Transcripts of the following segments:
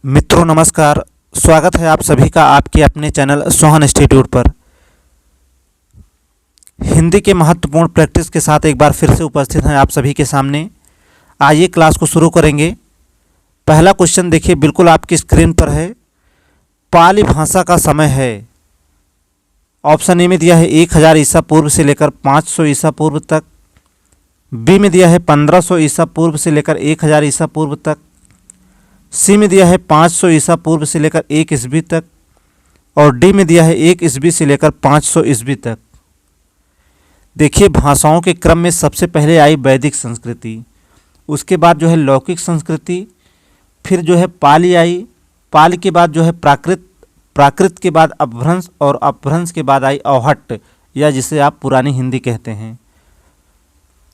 मित्रों नमस्कार। स्वागत है आप सभी का आपके अपने चैनल सोहन इंस्टीट्यूट पर। हिंदी के महत्वपूर्ण प्रैक्टिस के साथ एक बार फिर से उपस्थित हैं आप सभी के सामने। आइए क्लास को शुरू करेंगे। पहला क्वेश्चन देखिए बिल्कुल आपकी स्क्रीन पर है। पाली भाषा का समय है। ऑप्शन ए में दिया है 1000 ईसा पूर्व से लेकर 500 ईसा पूर्व तक। बी में दिया है 1500 ईसा पूर्व से लेकर 1000 ईसा पूर्व तक। सी में दिया है 500 ईसा पूर्व से लेकर 1 ईस्वी तक। और डी में दिया है 1 ईस्वी से लेकर 500 ईस्वी तक। देखिए भाषाओं के क्रम में सबसे पहले आई वैदिक संस्कृति, उसके बाद जो है लौकिक संस्कृति, फिर जो है पाली आई, पाली के बाद जो है प्राकृत, प्राकृत के बाद अपभ्रंश और अपभ्रंश के बाद आई अवहट्ट या जिसे आप पुरानी हिंदी कहते हैं।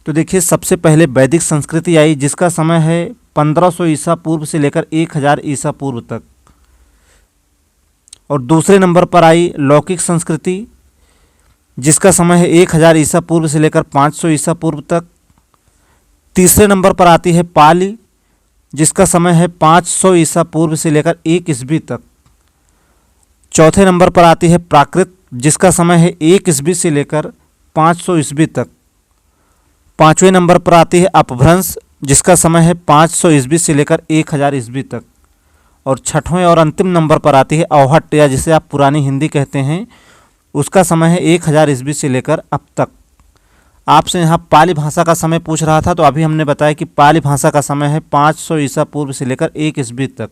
तो देखिए सबसे पहले वैदिक संस्कृति आई जिसका समय है 1500 ईसा पूर्व से लेकर 1000 ईसा पूर्व तक। और दूसरे नंबर पर आई लौकिक संस्कृति जिसका समय है 1000 ईसा पूर्व से लेकर 500 ईसा पूर्व तक। तीसरे नंबर पर आती है पाली जिसका समय है 500 ईसा पूर्व से लेकर 1 ईस्वी तक। चौथे नंबर पर आती है प्राकृत जिसका समय है 1 ईस्वी से लेकर 500 ईस्वी तक। पाँचवें नंबर पर आती है अपभ्रंश जिसका समय है 500 ईस्वी से लेकर 1000 ईस्वी तक। और छठवें और अंतिम नंबर पर आती है अवहट्ट या जिसे आप पुरानी हिंदी कहते हैं, उसका समय है 1000 ईस्वी से लेकर अब तक। आपसे यहाँ पाली भाषा का समय पूछ रहा था तो अभी हमने बताया कि पाली भाषा का समय है 500 ईसा पूर्व से लेकर 1 ईस्वी तक।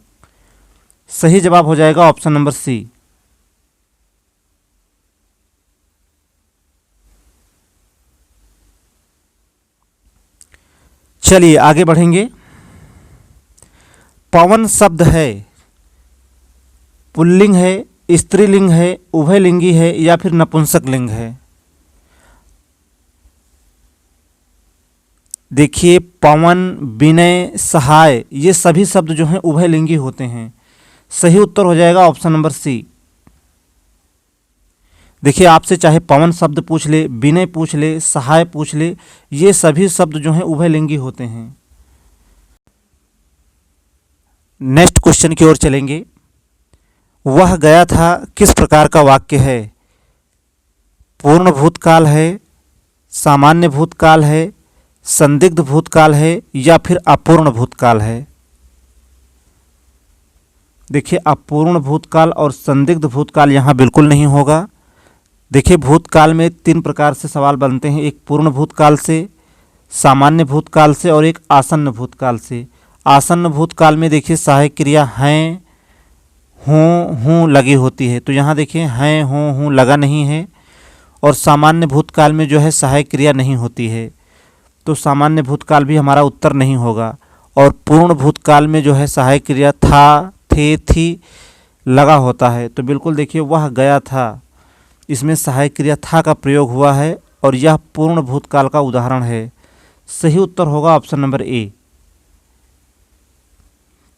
सही जवाब हो जाएगा ऑप्शन नंबर सी। चलिए आगे बढ़ेंगे। पवन शब्द है, पुल्लिंग है, स्त्रीलिंग है, उभयलिंगी है या फिर नपुंसक लिंग है। देखिए पवन, विनय, सहाय ये सभी शब्द जो हैं उभयलिंगी होते हैं। सही उत्तर हो जाएगा ऑप्शन नंबर सी। देखिए आपसे चाहे पवन शब्द पूछ ले, विनय पूछ ले, सहाय पूछ ले, ये सभी शब्द जो हैं उभयलिंगी होते हैं। नेक्स्ट क्वेश्चन की ओर चलेंगे। वह गया था किस प्रकार का वाक्य है। पूर्ण भूतकाल है, सामान्य भूतकाल है, संदिग्ध भूतकाल है या फिर अपूर्ण भूतकाल है। देखिए अपूर्ण भूतकाल और संदिग्ध भूतकाल यहाँ बिल्कुल नहीं होगा। देखिए भूतकाल में 3 प्रकार से सवाल बनते हैं, एक पूर्ण भूतकाल से, सामान्य भूतकाल से और एक आसन्न भूतकाल से। आसन्न भूतकाल में देखिए सहायक क्रिया हैं, हूँ लगी होती है, तो यहाँ देखिए हैं, हूँ लगा नहीं है। और सामान्य भूतकाल में जो है सहायक क्रिया नहीं होती है, तो सामान्य भूतकाल भी हमारा उत्तर नहीं होगा। और पूर्ण भूतकाल में जो है सहायक क्रिया था, थे, थी लगा होता है, तो बिल्कुल देखिए वह गया था, इसमें सहायक क्रिया था का प्रयोग हुआ है और यह पूर्ण भूतकाल का उदाहरण है। सही उत्तर होगा ऑप्शन नंबर ए।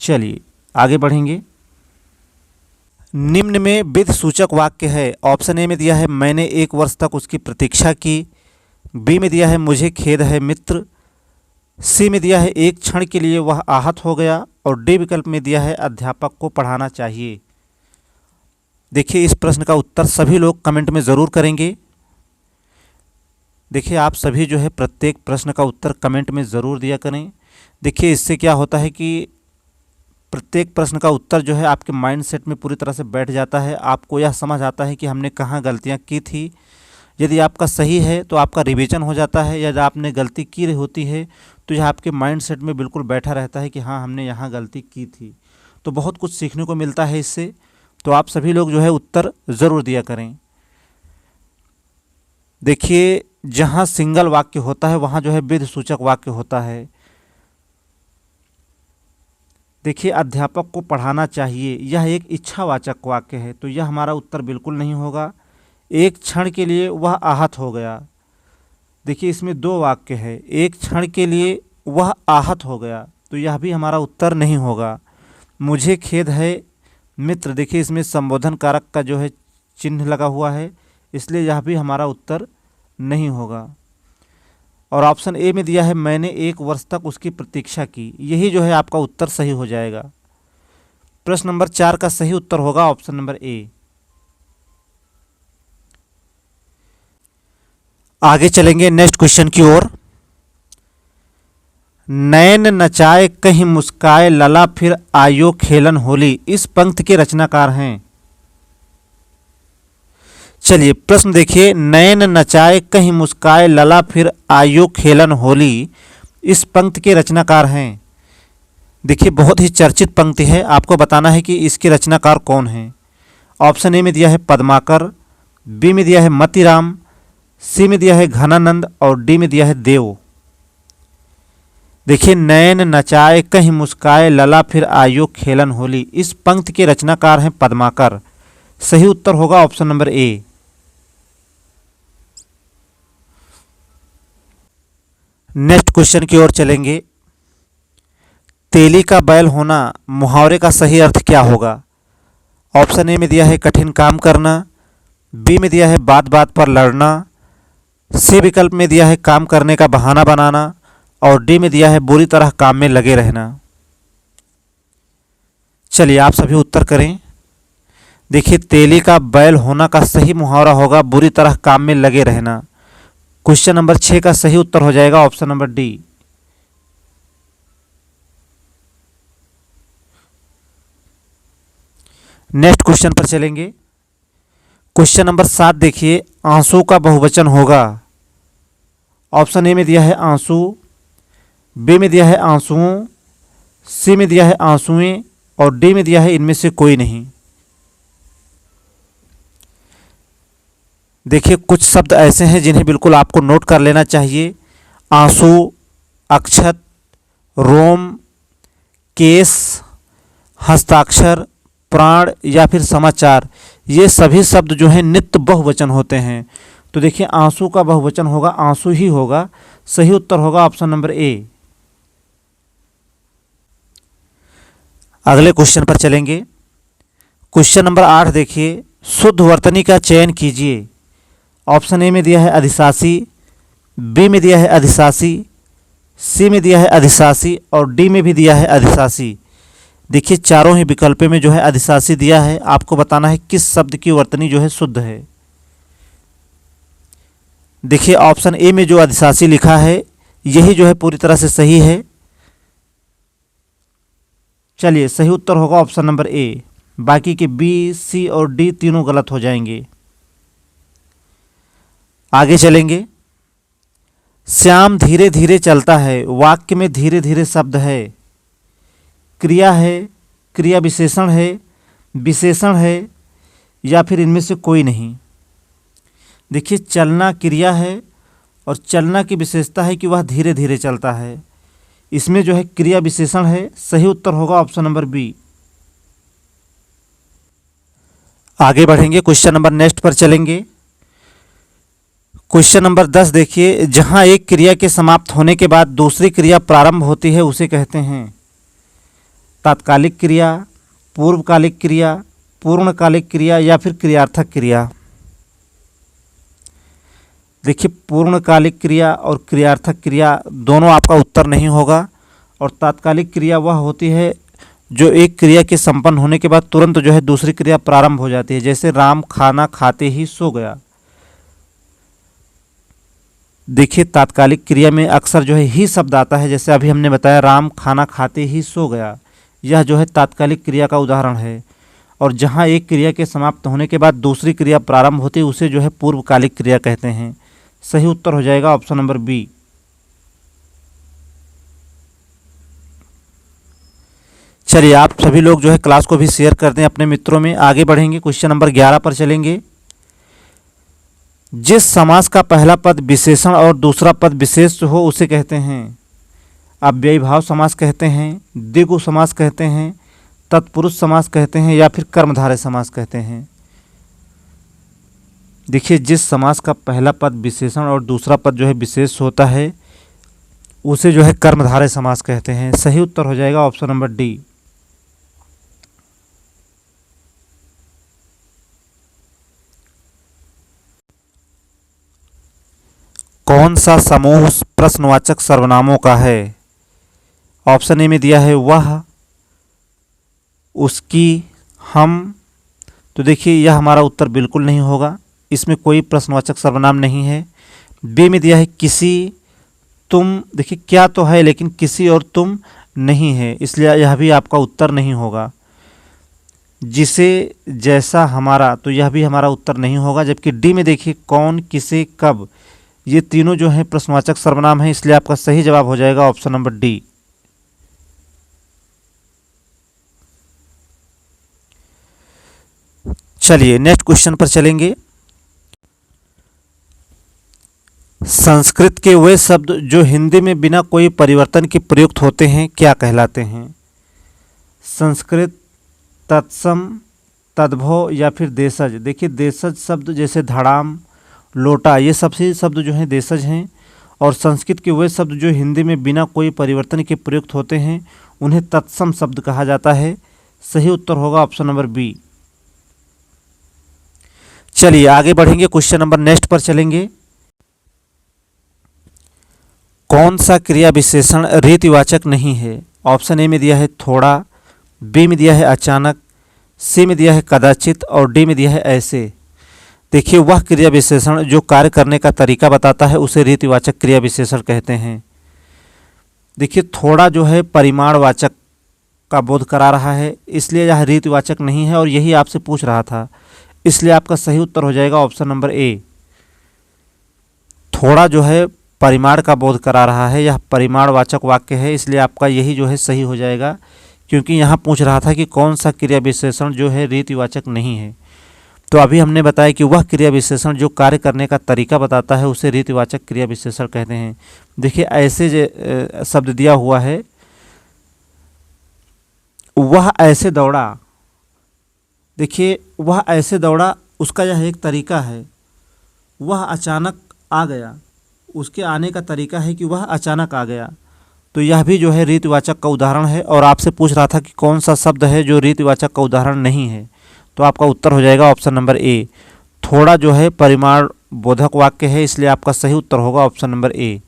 चलिए आगे बढ़ेंगे। निम्न में विधि सूचक वाक्य है। ऑप्शन ए में दिया है मैंने 1 वर्ष तक उसकी प्रतीक्षा की। बी में दिया है मुझे खेद है मित्र। सी में दिया है एक क्षण के लिए वह आहत हो गया। और डी विकल्प में दिया है अध्यापक को पढ़ाना चाहिए। देखिए इस प्रश्न का उत्तर सभी लोग कमेंट में ज़रूर करेंगे। देखिए आप सभी जो है प्रत्येक प्रश्न का उत्तर कमेंट में ज़रूर दिया करें। देखिए इससे क्या होता है कि प्रत्येक प्रश्न का उत्तर जो है आपके माइंड सेट में पूरी तरह से बैठ जाता है। आपको यह समझ आता है कि हमने कहाँ गलतियाँ की थी। यदि आपका सही है तो आपका रिवीजन हो जाता है, यदि आपने गलती की होती है तो यह आपके माइंड सेट में बिल्कुल बैठा रहता है कि हाँ हमने यहाँ गलती की थी। तो बहुत कुछ सीखने को मिलता है इससे। तो आप सभी लोग जो है उत्तर ज़रूर दिया करें। देखिए जहाँ सिंगल वाक्य होता है वहाँ जो है विधि सूचक वाक्य होता है। देखिए अध्यापक को पढ़ाना चाहिए, यह एक इच्छावाचक वाक्य है, तो यह हमारा उत्तर बिल्कुल नहीं होगा। एक क्षण के लिए वह आहत हो गया। देखिए इसमें 2 वाक्य है, एक क्षण के लिए वह आहत हो गया, तो यह भी हमारा उत्तर नहीं होगा। मुझे खेद है मित्र, देखिए इसमें संबोधन कारक का जो है चिन्ह लगा हुआ है, इसलिए यह भी हमारा उत्तर नहीं होगा। और ऑप्शन ए में दिया है मैंने 1 वर्ष तक उसकी प्रतीक्षा की, यही जो है आपका उत्तर सही हो जाएगा। प्रश्न नंबर 4 का सही उत्तर होगा ऑप्शन नंबर ए। आगे चलेंगे नेक्स्ट क्वेश्चन की ओर। नैन नचाए कहीं मुस्काए लला फिर आयो खेलन होली, इस पंक्ति के रचनाकार हैं। चलिए प्रश्न देखिए, नैन नचाए कहीं मुस्काए लला फिर आयो खेलन होली, इस पंक्ति के रचनाकार हैं। देखिए बहुत ही चर्चित पंक्ति है, आपको बताना है कि इसके रचनाकार कौन हैं। ऑप्शन ए में दिया है पद्माकर, बी में दिया है मतीराम, सी में दिया है घनानंद और डी में दिया है देव। देखिए नैन नचाए कहीं मुस्काए लला फिर आयो खेलन होली, इस पंक्ति के रचनाकार हैं पद्माकर। सही उत्तर होगा option number A. Next question की ओर चलेंगे। तेली का बैल होना मुहावरे का सही अर्थ क्या होगा। ऑप्शन ए में दिया है कठिन काम करना, बी में दिया है बात बात पर लड़ना, सी विकल्प में दिया है काम करने का बहाना बनाना और डी में दिया है बुरी तरह काम में लगे रहना। चलिए आप सभी उत्तर करें। देखिए तेली का बैल होना का सही मुहावरा होगा बुरी तरह काम में लगे रहना। क्वेश्चन नंबर 6 का सही उत्तर हो जाएगा option number D. Next question पर चलेंगे। क्वेश्चन नंबर 7 देखिए, आंसू का बहुवचन होगा। ऑप्शन ए में दिया है आंसू, बी में दिया है आंसुओं, सी में दिया है आंसुएं और डी में दिया है इनमें से कोई नहीं। देखिए कुछ शब्द ऐसे हैं जिन्हें बिल्कुल आपको नोट कर लेना चाहिए। आंसू, अक्षत, रोम, केस, हस्ताक्षर, प्राण या फिर समाचार, ये सभी शब्द जो हैं नित्य बहुवचन होते हैं। तो देखिए आंसू का बहुवचन होगा आंसू ही होगा। सही उत्तर होगा ऑप्शन नंबर ए। अगले क्वेश्चन पर चलेंगे। क्वेश्चन नंबर 8 देखिए, शुद्ध वर्तनी का चयन कीजिए। ऑप्शन ए में दिया है अधिशासी, बी में दिया है अधिशासी, सी में दिया है अधिशासी और डी में भी दिया है अधिशासी। देखिए चारों ही विकल्प में जो है अधिशासी दिया है, आपको बताना है किस शब्द की वर्तनी जो है शुद्ध है। देखिए ऑप्शन ए में जो अधिशासी लिखा है यही जो है पूरी तरह से सही है। चलिए सही उत्तर होगा ऑप्शन नंबर ए, बाकी के बी, सी और डी तीनों गलत हो जाएंगे। आगे चलेंगे। श्याम धीरे धीरे चलता है, वाक्य में धीरे धीरे शब्द है, क्रिया है, क्रिया विशेषण है या फिर इनमें से कोई नहीं। देखिए चलना क्रिया है और चलना की विशेषता है कि वह धीरे धीरे चलता है, इसमें जो है क्रिया विशेषण है। सही उत्तर होगा ऑप्शन नंबर बी। आगे बढ़ेंगे, क्वेश्चन नंबर नेक्स्ट पर चलेंगे। क्वेश्चन नंबर 10 देखिए, जहां एक क्रिया के समाप्त होने के बाद दूसरी क्रिया प्रारंभ होती है उसे कहते हैं तात्कालिक क्रिया, पूर्वकालिक क्रिया, पूर्णकालिक क्रिया या फिर क्रियार्थक क्रिया। देखिए पूर्णकालिक क्रिया और क्रियार्थक क्रिया दोनों आपका उत्तर नहीं होगा। और तात्कालिक क्रिया वह होती है जो एक क्रिया के संपन्न होने के बाद तुरंत जो है दूसरी क्रिया प्रारंभ हो जाती है, जैसे राम खाना खाते ही सो गया। देखिए तात्कालिक क्रिया में अक्सर जो है ही शब्द आता है, जैसे अभी हमने बताया राम खाना खाते ही सो गया, यह जो है तात्कालिक क्रिया का उदाहरण है। और जहाँ एक क्रिया के समाप्त होने के बाद दूसरी क्रिया प्रारंभ होती है उसे जो है पूर्वकालिक क्रिया कहते हैं। सही उत्तर हो जाएगा ऑप्शन नंबर बी। चलिए आप सभी लोग जो है क्लास को भी शेयर कर दें अपने मित्रों में। आगे बढ़ेंगे, क्वेश्चन नंबर 11 पर चलेंगे। जिस समास का पहला पद विशेषण और दूसरा पद विशेष हो उसे कहते हैं अव्ययीभाव समास कहते हैं, द्विगु समास कहते हैं, तत्पुरुष समास कहते हैं या फिर कर्मधारय समास कहते हैं। देखिए जिस समास का पहला पद विशेषण और दूसरा पद जो है विशेष होता है उसे जो है कर्मधारय समास कहते हैं। सही उत्तर हो जाएगा ऑप्शन नंबर डी। कौन सा समूह प्रश्नवाचक सर्वनामों का है। ऑप्शन ए में दिया है वह, उसकी, हम। तो देखिए यह हमारा उत्तर बिल्कुल नहीं होगा, इसमें कोई प्रश्नवाचक सर्वनाम नहीं है। बी में दिया है किसी, तुम। देखिए क्या तो है लेकिन किसी और तुम नहीं है, इसलिए यह भी आपका उत्तर नहीं होगा। जिसे, जैसा, हमारा, तो यह भी हमारा उत्तर नहीं होगा। जबकि डी में देखिए कौन, किसे, कब, ये तीनों जो हैं प्रश्नवाचक सर्वनाम हैं, इसलिए आपका सही जवाब हो जाएगा ऑप्शन नंबर डी। चलिए नेक्स्ट क्वेश्चन पर चलेंगे। संस्कृत के वे शब्द जो हिंदी में बिना कोई परिवर्तन के प्रयुक्त होते हैं क्या कहलाते हैं? संस्कृत, तत्सम, तद्भव या फिर देशज। देखिए देशज शब्द जैसे धड़ाम, लोटा, ये सभी शब्द जो हैं देशज हैं। और संस्कृत के वे शब्द जो हिंदी में बिना कोई परिवर्तन के प्रयुक्त होते हैं उन्हें तत्सम शब्द कहा जाता है। सही उत्तर होगा ऑप्शन नंबर बी। चलिए आगे बढ़ेंगे, क्वेश्चन नंबर नेक्स्ट पर चलेंगे। कौन सा क्रिया विशेषण रीतिवाचक नहीं है? ऑप्शन ए में दिया है थोड़ा, बी में दिया है अचानक, सी में दिया है कदाचित और डी में दिया है ऐसे। देखिए वह क्रिया विशेषण जो कार्य करने का तरीका बताता है उसे रीतिवाचक क्रिया विशेषण कहते हैं। देखिए थोड़ा जो है परिमाणवाचक का बोध करा रहा है, इसलिए यह रीतिवाचक नहीं है और यही आपसे पूछ रहा था, इसलिए आपका सही उत्तर हो जाएगा ऑप्शन नंबर ए। थोड़ा जो है परिमाण का बोध करा रहा है, यह परिमाणवाचक वाक्य है, इसलिए आपका यही जो है सही हो जाएगा, क्योंकि यहाँ पूछ रहा था कि कौन सा क्रिया विशेषण जो है रीतिवाचक नहीं है। तो अभी हमने बताया कि वह क्रिया विशेषण जो कार्य करने का तरीका बताता है उसे रीतिवाचक क्रिया विशेषण कहते हैं। देखिए ऐसे जो शब्द दिया हुआ है, वह ऐसे दौड़ा। देखिए वह ऐसे दौड़ा, उसका यह एक तरीका है। वह अचानक आ गया, उसके आने का तरीका है कि वह अचानक आ गया। तो यह भी जो है रीतिवाचक का उदाहरण है। और आपसे पूछ रहा था कि कौन सा शब्द है जो रीतिवाचक का उदाहरण नहीं है, तो आपका उत्तर हो जाएगा ऑप्शन नंबर ए। थोड़ा जो है परिमाण बोधक वाक्य है, इसलिए आपका सही उत्तर होगा ऑप्शन नंबर ए।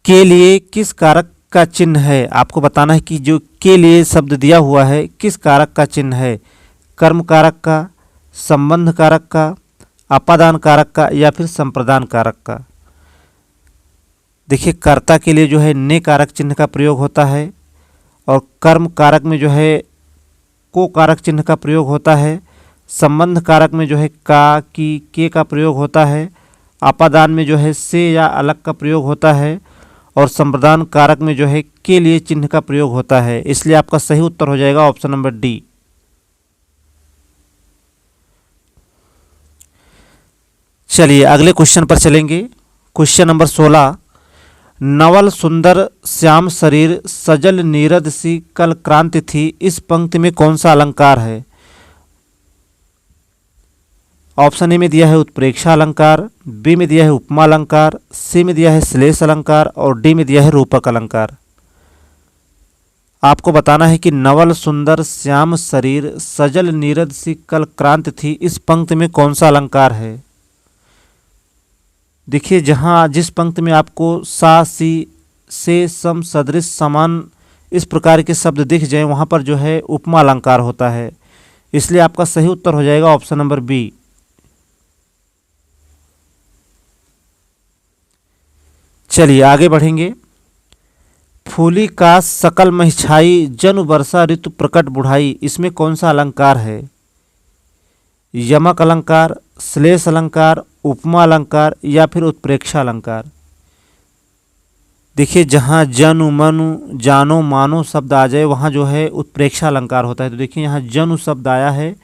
के लिए किस कारक का चिन्ह है? आपको बताना है कि जो के लिए शब्द दिया हुआ है किस कारक का चिन्ह है। कर्म कारक का, संबंध कारक का, अपादान कारक का या फिर संप्रदान कारक का। देखिए कर्ता के लिए जो है ने कारक चिन्ह का प्रयोग होता है और कर्म कारक में जो है को कारक चिन्ह का प्रयोग होता है। संबंध कारक में जो है का, की, के का प्रयोग होता है। अपादान में जो है से या अलग का प्रयोग होता है और संप्रदान कारक में जो है के लिए चिन्ह का प्रयोग होता है, इसलिए आपका सही उत्तर हो जाएगा ऑप्शन नंबर डी। चलिए अगले क्वेश्चन पर चलेंगे। Question number 16। नवल सुंदर श्याम शरीर सजल नीरद सी कल क्रांति थी, इस पंक्ति में कौन सा अलंकार है? ऑप्शन ए में दिया है उत्प्रेक्षा अलंकार, बी में दिया है उपमा अलंकार, सी में दिया है श्लेष अलंकार और डी में दिया है रूपक अलंकार। आपको बताना है कि नवल सुंदर श्याम शरीर सजल नीरद सी कल क्रांति थी, इस पंक्ति में कौन सा अलंकार है? देखिए जहाँ जिस पंक्ति में आपको सा, सी, से, सम, सदृश, समान इस प्रकार के शब्द दिख जाए वहाँ पर जो है उपमा अलंकार होता है, इसलिए आपका सही उत्तर हो जाएगा ऑप्शन नंबर बी। चलिए आगे बढ़ेंगे। फूली का सकल महिछाई जनु वर्षा ऋतु प्रकट बुढ़ाई, इसमें कौन सा अलंकार है? यमक अलंकार, श्लेष अलंकार, उपमा अलंकार या फिर उत्प्रेक्षा अलंकार। देखिए जहाँ जनु, मनु, जानो, मानो शब्द आ जाए वहाँ जो है उत्प्रेक्षा अलंकार होता है। तो देखिए यहाँ जनु शब्द आया है,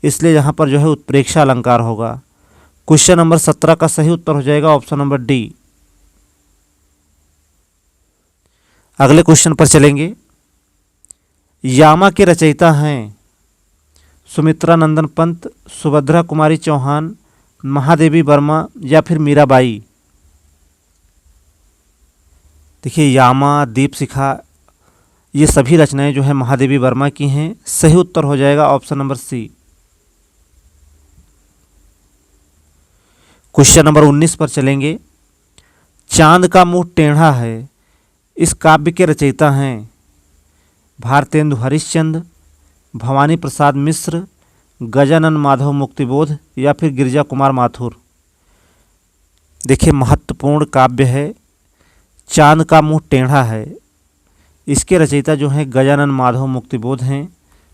इसलिए यहाँ पर जो है उत्प्रेक्षा अलंकार होगा। क्वेश्चन नंबर 17 का सही उत्तर हो जाएगा ऑप्शन नंबर डी। अगले क्वेश्चन पर चलेंगे। यामा के रचयिता हैं सुमित्रा नंदन पंत, सुभद्रा कुमारी चौहान, महादेवी वर्मा या फिर मीराबाई। देखिए यामा, दीपशिखा, ये सभी रचनाएं जो है महादेवी वर्मा की हैं। सही उत्तर हो जाएगा option number C. Question number 19 पर चलेंगे। चांद का मुंह टेढ़ा है, इस काव्य के रचयिता हैं भारतेंदु हरिश्चंद्र, भवानी प्रसाद मिश्र, गजानन माधव मुक्तिबोध या फिर गिरिजा कुमार माथुर। देखिए महत्वपूर्ण काव्य है चांद का मुंह टेढ़ा है, इसके रचयिता जो हैं गजानन माधव मुक्तिबोध हैं।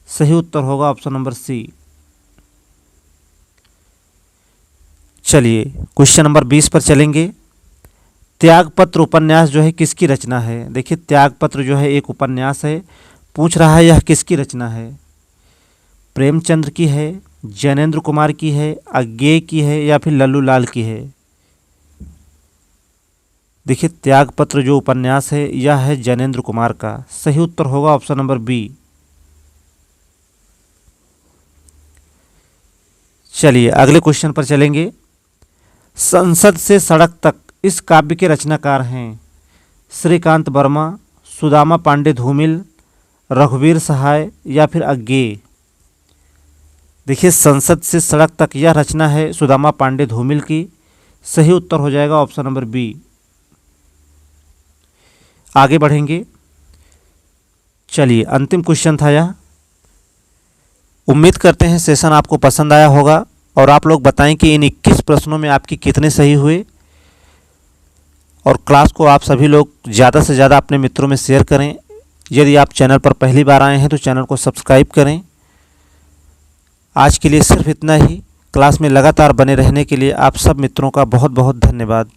सही उत्तर होगा ऑप्शन नंबर सी। चलिए क्वेश्चन नंबर 20 पर चलेंगे। त्यागपत्र उपन्यास जो है किसकी रचना है? देखिए त्यागपत्र जो है एक उपन्यास है, पूछ रहा है यह किसकी रचना है? प्रेमचंद्र की है, जैनेन्द्र कुमार की है, अज्ञेय की है या फिर लल्लू लाल की है? देखिए त्यागपत्र जो उपन्यास है यह है जैनेन्द्र कुमार का। सही उत्तर होगा ऑप्शन नंबर बी। चलिए अगले क्वेश्चन पर चलेंगे। संसद से सड़क तक इस काव्य के रचनाकार हैं श्रीकांत वर्मा, सुदामा पांडे धूमिल, रघुवीर सहाय या फिर अज्ञेय? देखिए संसद से सड़क तक यह रचना है सुदामा पांडे धूमिल की। सही उत्तर हो जाएगा ऑप्शन नंबर बी। आगे बढ़ेंगे। चलिए अंतिम क्वेश्चन था यह। उम्मीद करते हैं सेशन आपको पसंद आया होगा और आप लोग बताएं कि इन 21 प्रश्नों में आपके कितने सही हुए। और क्लास को आप सभी लोग ज़्यादा से ज़्यादा अपने मित्रों में शेयर करें। यदि आप चैनल पर पहली बार आए हैं तो चैनल को सब्सक्राइब करें। आज के लिए सिर्फ इतना ही। क्लास में लगातार बने रहने के लिए आप सब मित्रों का बहुत बहुत धन्यवाद।